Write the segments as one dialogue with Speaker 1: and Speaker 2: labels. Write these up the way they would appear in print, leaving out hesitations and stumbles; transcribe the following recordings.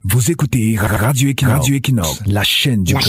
Speaker 1: Vous écoutez Radio Equinox, la chaîne du peuple.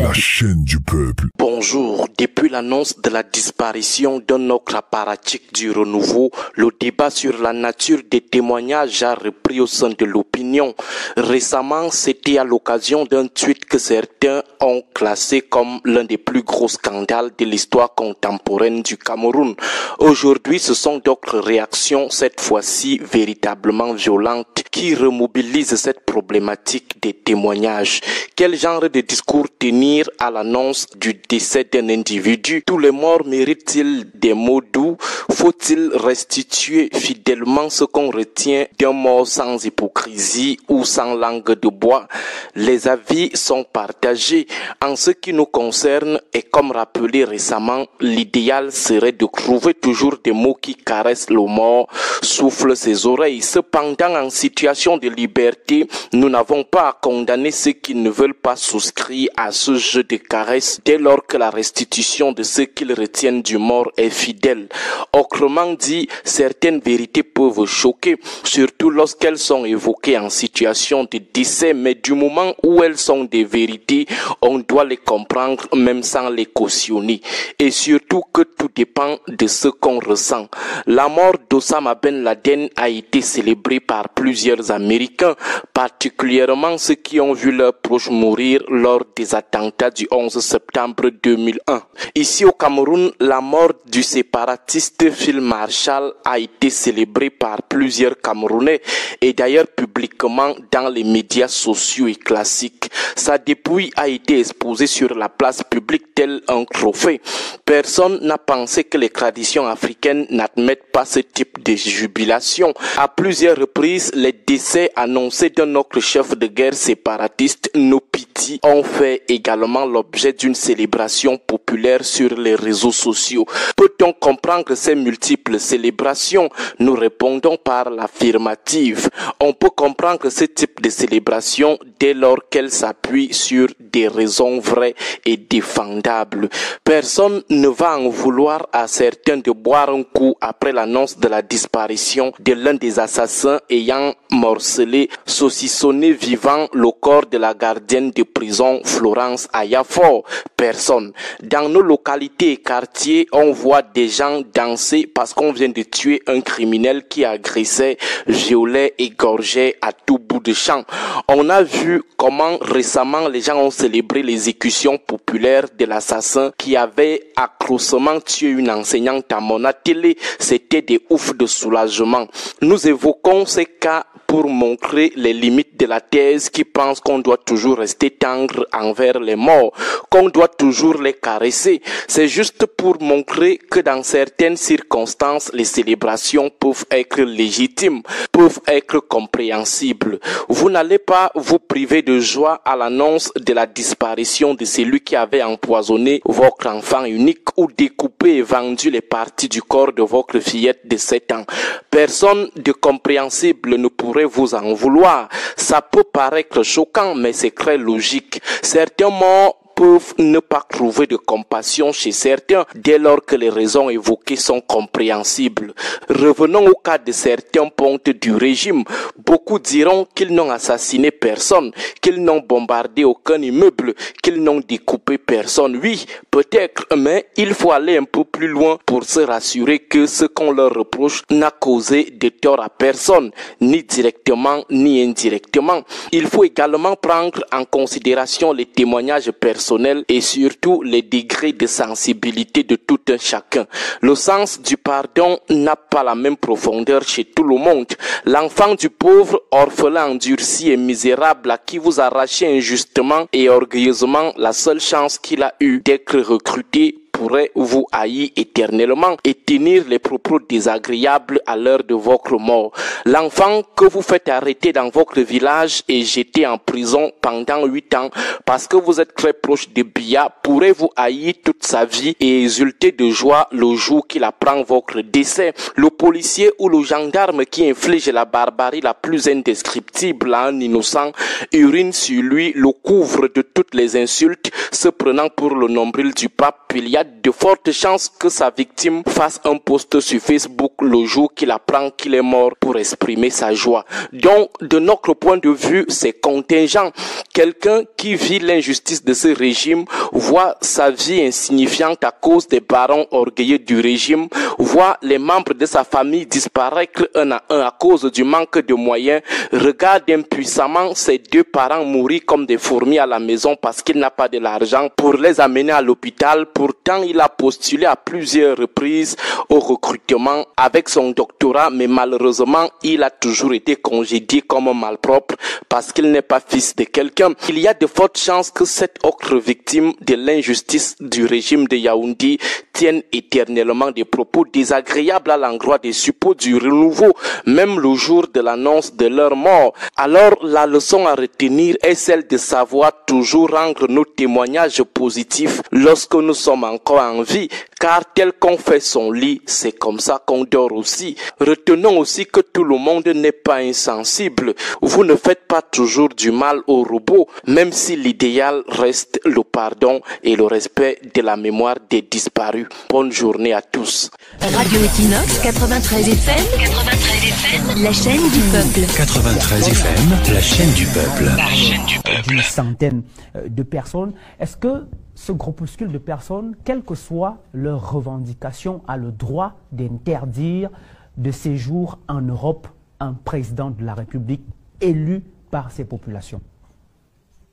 Speaker 2: La chaîne du peuple.
Speaker 3: Bonjour. Depuis l'annonce de la disparition d'un ocre apparatchik du renouveau, le débat sur la nature des témoignages a repris au sein de l'opinion. Récemment, c'était à l'occasion d'un tweet que certains ont classé comme l'un des plus gros scandales de l'histoire contemporaine du Cameroun. Aujourd'hui, ce sont d'autres réactions, cette fois-ci véritablement violentes, qui remobilisent cette problématique des témoignages. Quel genre de discours tenir à l'annonce du décès d'un individu? Tous les morts méritent-ils des mots doux? Faut-il restituer fidèlement ce qu'on retient d'un mort sans hypocrisie ou sans langue de bois? Les avis sont partagés. En ce qui nous concerne, et comme rappelé récemment, l'idéal serait de trouver toujours des mots qui caressent le mort, soufflent ses oreilles. Cependant, en situation de liberté, nous n'avons pas à condamner ceux qui ne veulent pas souscrire à ce jeu de caresses dès lors que la restitution de ce qu'ils retiennent du mort est fidèle. Autrement dit, certaines vérités peuvent choquer, surtout lorsqu'elles sont évoquées en situation de décès, mais du moment où elles sont des vérités, on doit les comprendre même sans les cautionner. Et surtout que tout dépend de ce qu'on ressent. La mort d'Osama Ben Laden a été célébrée par plusieurs Américains, particulièrement ceux qui ont vu leurs proches mourir lors des attentats du 11 septembre 2001. Ici au Cameroun, la mort du séparatiste Phil Marshall a été célébrée par plusieurs Camerounais et d'ailleurs publiquement dans les médias sociaux et classiques. Sa dépouille a été exposée sur la place publique tel un trophée. Personne n'a pensé que les traditions africaines n'admettent pas ce type de jubilation. À plusieurs reprises, les décès annoncés d'un autre chef de guerre séparatiste, Nopiti, ont fait également l'objet d'une célébration populaire sur les réseaux sociaux. Peut-on comprendre ces multiples célébrations? Nous répondons par l'affirmative. On peut comprendre ce type de célébration dès lors qu'elle s'appuie sur des raisons vraies et défendables. Personne ne va en vouloir à certains de boire un coup après l'annonce de la disparition de l'un des assassins ayant morcelé, saucissonné vivant le corps de la gardienne de prison Florence Ayafor. Personne. Dans nos localités et quartiers, on voit des gens danser parce qu'on vient de tuer un criminel qui agressait, violait et égorgeait à tout bout de champ. On a vu comment récemment les gens ont célébré l'exécution populaire de l'assassin qui avait atrocement tué une enseignante à Mona Télé. C'était des oufs de soulagement. Nous évoquons ces cas pour montrer les limites de la thèse qui pense qu'on doit toujours rester tendre envers les morts, qu'on doit toujours les caresser. C'est juste pour montrer que dans certaines circonstances, les célébrations peuvent être légitimes, peuvent être compréhensibles. Vous n'allez pas vous priver de joie à l'annonce de la disparition de celui qui avait empoisonné votre enfant unique ou découpé et vendu les parties du corps de votre fillette de 7 ans. Personne de compréhensible ne pourrait vous en vouloir. Ça peut paraître choquant, mais c'est très logique. Certains morts peuvent ne pas trouver de compassion chez certains dès lors que les raisons évoquées sont compréhensibles. Revenons au cas de certains pontes du régime. Beaucoup diront qu'ils n'ont assassiné personne, qu'ils n'ont bombardé aucun immeuble, qu'ils n'ont découpé personne. Oui, peut-être, mais il faut aller un peu plus loin pour se rassurer que ce qu'on leur reproche n'a causé de tort à personne, ni directement ni indirectement. Il faut également prendre en considération les témoignages personnels et surtout les degrés de sensibilité de tout un chacun. Le sens du pardon n'a pas la même profondeur chez tout le monde. L'enfant du pauvre, orphelin endurci et misérable à qui vous arrachez injustement et orgueilleusement la seule chance qu'il a eue d'être recruté pourrait vous haïr éternellement et tenir les propos désagréables à l'heure de votre mort. L'enfant que vous faites arrêter dans votre village et jeter en prison pendant 8 ans parce que vous êtes très proche de Biya pourrait vous haïr toute sa vie et exulter de joie le jour qu'il apprend votre décès. Le policier ou le gendarme qui inflige la barbarie la plus indescriptible à un innocent urine sur lui, le couvre de toutes les insultes, se prenant pour le nombril du pape. Il y a de fortes chances que sa victime fasse un post sur Facebook le jour qu'il apprend qu'il est mort pour exprimer sa joie. Donc, de notre point de vue, c'est contingent. Quelqu'un qui vit l'injustice de ce régime voit sa vie insignifiante à cause des barons orgueilleux du régime, voit les membres de sa famille disparaître un à un à cause du manque de moyens, regarde impuissamment ses deux parents mourir comme des fourmis à la maison parce qu'il n'a pas de l'argent pour les amener à l'hôpital. Pourtant, il a postulé à plusieurs reprises au recrutement avec son doctorat, mais malheureusement, il a toujours été congédié comme un malpropre parce qu'il n'est pas fils de quelqu'un. Il y a de fortes chances que cette autre victime de l'injustice du régime de Yaoundé tienne éternellement des propos désagréables à l'endroit des suppôts du renouveau, même le jour de l'annonce de leur mort. Alors, la leçon à retenir est celle de savoir toujours rendre nos témoignages positifs lorsque nous sommes encore en vie, car tel qu'on fait son lit, c'est comme ça qu'on dort aussi. Retenons aussi que tout le monde n'est pas insensible. Vous ne faites pas toujours du mal aux robots, même si l'idéal reste le pardon et le respect de la mémoire des disparus. Bonne journée à tous.
Speaker 2: Radio Equinox 93 FM, la chaîne du peuple.
Speaker 1: 93 FM, la chaîne du peuple. La chaîne du peuple.
Speaker 4: Une centaine de personnes. Est-ce que ce groupuscule de personnes, quelles que soient leurs revendications, a le droit d'interdire de séjour en Europe un président de la République élu par ses populations?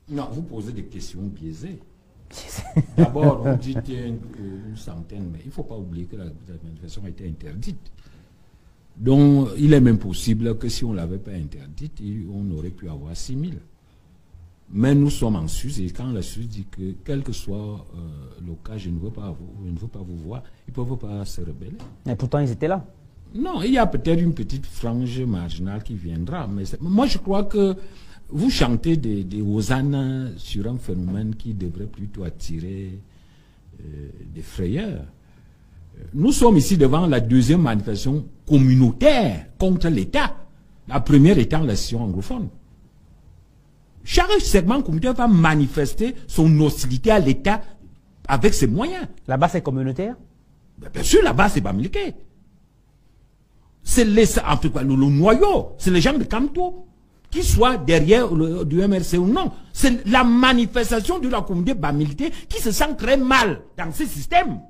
Speaker 5: Non, vous posez des questions biaisées. D'abord, on dit une centaine, mais il ne faut pas oublier que la manifestation a été interdite. Donc, il est même possible que si on ne l'avait pas interdite, on aurait pu avoir 6 000. Mais nous sommes en Suisse, et quand la Suisse dit que, quel que soit le cas, je ne veux pas vous voir, ils ne peuvent pas se rebeller.
Speaker 4: Et pourtant, ils étaient là.
Speaker 5: Non, il y a peut-être une petite frange marginale qui viendra. Mais moi, je crois que vous chantez des hosannas sur un phénomène qui devrait plutôt attirer des frayeurs. Nous sommes ici devant la deuxième manifestation communautaire contre l'État. La première étant la session anglophone. Chaque segment communautaire va manifester son hostilité à l'État avec ses moyens.
Speaker 4: Là-bas, c'est communautaire?
Speaker 5: Bien sûr, là-bas, c'est Bamileke. C'est en tout cas, le noyau, c'est les gens de Kanto, qui soient derrière du MRC ou non. C'est la manifestation de la communauté Bamileke qui se sent très mal dans ce système.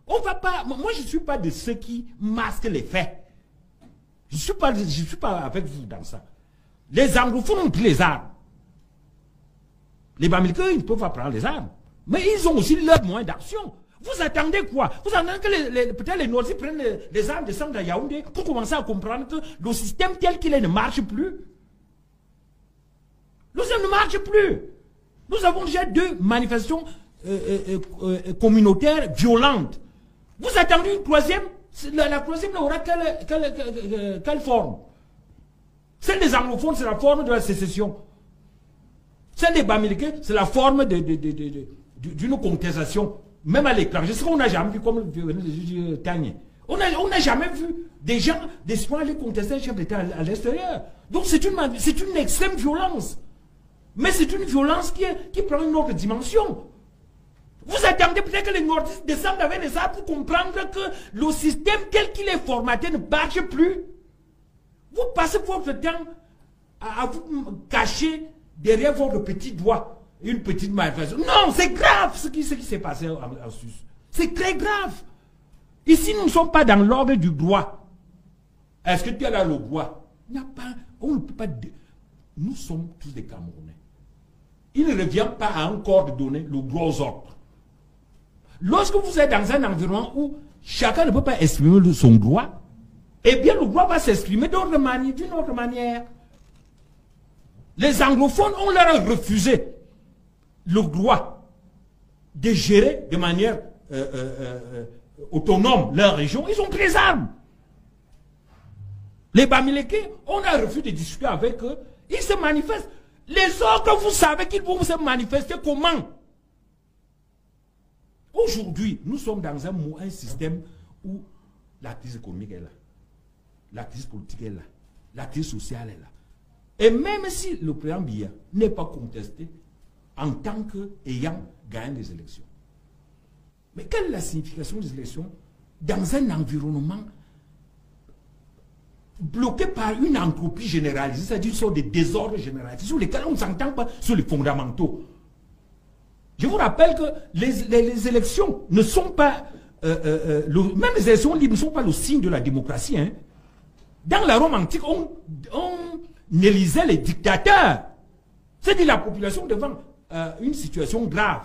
Speaker 5: On va pas, moi, je ne suis pas de ceux qui masquent les faits. Je ne suis pas avec vous dans ça. Les anglophones ont pris les armes. Les Bamileke, ils ne peuvent pas prendre les armes. Mais ils ont aussi leurs moyens d'action. Vous attendez quoi? Vous attendez que peut-être les Nordiques prennent les armes, descendent à Yaoundé pour commencer à comprendre que le système tel qu'il est ne marche plus. Le système ne marche plus. Nous avons déjà 2 manifestations communautaires violentes. Vous attendez une troisième? La troisième aura quelle forme? Celle des anglophones, c'est la forme de la sécession. Celle des Bamileke, c'est la forme d'une contestation. Même à l'étranger, ce qu'on n'a jamais vu, comme le Tagné. On n'a jamais vu des gens, des citoyens aller contester un chef d'État à l'extérieur. Donc c'est une extrême violence. Mais c'est une violence qui prend une autre dimension. Vous attendez peut-être que les nordistes descendent avec les armes pour comprendre que le système tel qu'il est formaté ne marche plus. Vous passez votre temps à vous cacher derrière votre petit doigt. Une petite manifestation. Non, c'est grave ce qui s'est passé en Suisse. C'est très grave. Ici, nous ne sommes pas dans l'ordre du droit. Est-ce que tu as là le droit? Il n'y a pas, on ne peut pas. Nous sommes tous des Camerounais. Il ne revient pas à un corps de donner le droit aux autres. Lorsque vous êtes dans un environnement où chacun ne peut pas exprimer son droit, eh bien le droit va s'exprimer d'une autre manière. Les anglophones, on leur a refusé le droit de gérer de manière autonome leur région. Ils ont pris les armes. Les Bamileke, on a refusé de discuter avec eux. Ils se manifestent. Les autres, vous savez qu'ils vont se manifester comment? Aujourd'hui, nous sommes dans un système où la crise économique est là. La crise politique est là. La crise sociale est là. Et même si le président Biya n'est pas contesté en tant qu'ayant gagné des élections, Mais quelle est la signification des élections dans un environnement bloqué par une entropie généralisée, c'est-à-dire une sorte de désordre généralisé, sur lesquels on ne s'entend pas sur les fondamentaux. Je vous rappelle que les élections ne sont pas, même les élections libres ne sont pas le signe de la démocratie. Hein. Dans la Rome antique, on élisait les dictateurs. C'est-à-dire la population devant une situation grave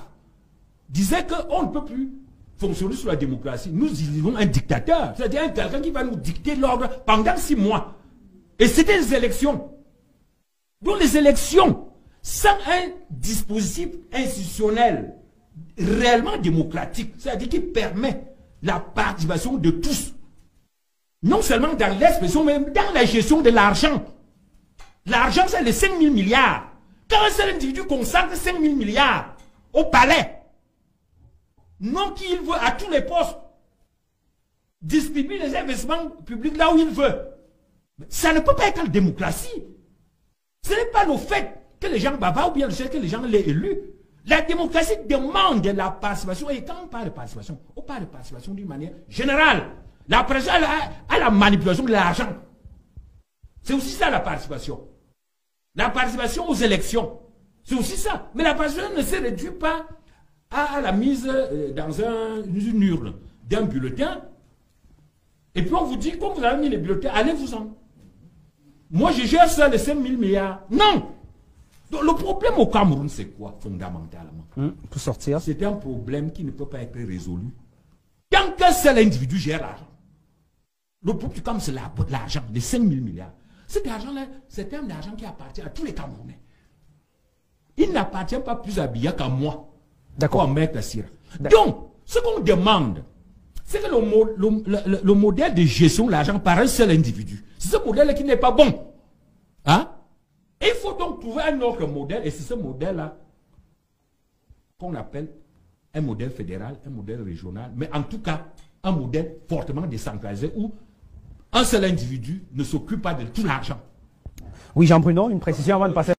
Speaker 5: disait qu'on ne peut plus fonctionner sur la démocratie. Nous élisons un dictateur, c'est-à-dire quelqu'un qui va nous dicter l'ordre pendant 6 mois. Et c'était des élections. Donc les élections, sans un dispositif institutionnel réellement démocratique, c'est-à-dire qui permet la participation de tous, non seulement dans l'expression, mais dans la gestion de l'argent. L'argent, c'est les 5 000 milliards. Quand un seul individu consacre 5 000 milliards au palais, non qu'il veut à tous les postes, distribue les investissements publics là où il veut. Ça ne peut pas être la démocratie. Ce n'est pas le fait que les gens bavardent ou bien le fait que les gens l'aient élu. La démocratie demande la participation. Et quand on parle de participation, on parle de participation d'une manière générale. La participation à la manipulation de l'argent. C'est aussi ça la participation. La participation aux élections. C'est aussi ça. Mais la participation ne se réduit pas à la mise dans une urne d'un bulletin. Et puis on vous dit, comme vous avez mis les bulletins, allez-vous-en. Moi, je gère ça, les 5 000 milliards. Non! Donc, le problème au Cameroun, c'est quoi, fondamentalement?
Speaker 4: Pour sortir.
Speaker 5: C'est un problème qui ne peut pas être résolu. Tant qu'un seul individu gère l'argent. Le problème du Cameroun, c'est l'argent, les 5 000 milliards. Cet argent-là, c'est un argent qui appartient à tous les Camerounais. Il n'appartient pas plus à Biya qu'à moi.
Speaker 4: D'accord.
Speaker 5: Donc, ce qu'on demande, c'est que le modèle de gestion de l'argent par un seul individu, c'est ce modèle qui n'est pas bon. Hein? Et il faut donc trouver un autre modèle, et c'est ce modèle-là qu'on appelle un modèle fédéral, un modèle régional, mais en tout cas, un modèle fortement décentralisé où un seul individu ne s'occupe pas de tout l'argent.
Speaker 4: Oui, Jean Bruno, une précision avant de passer.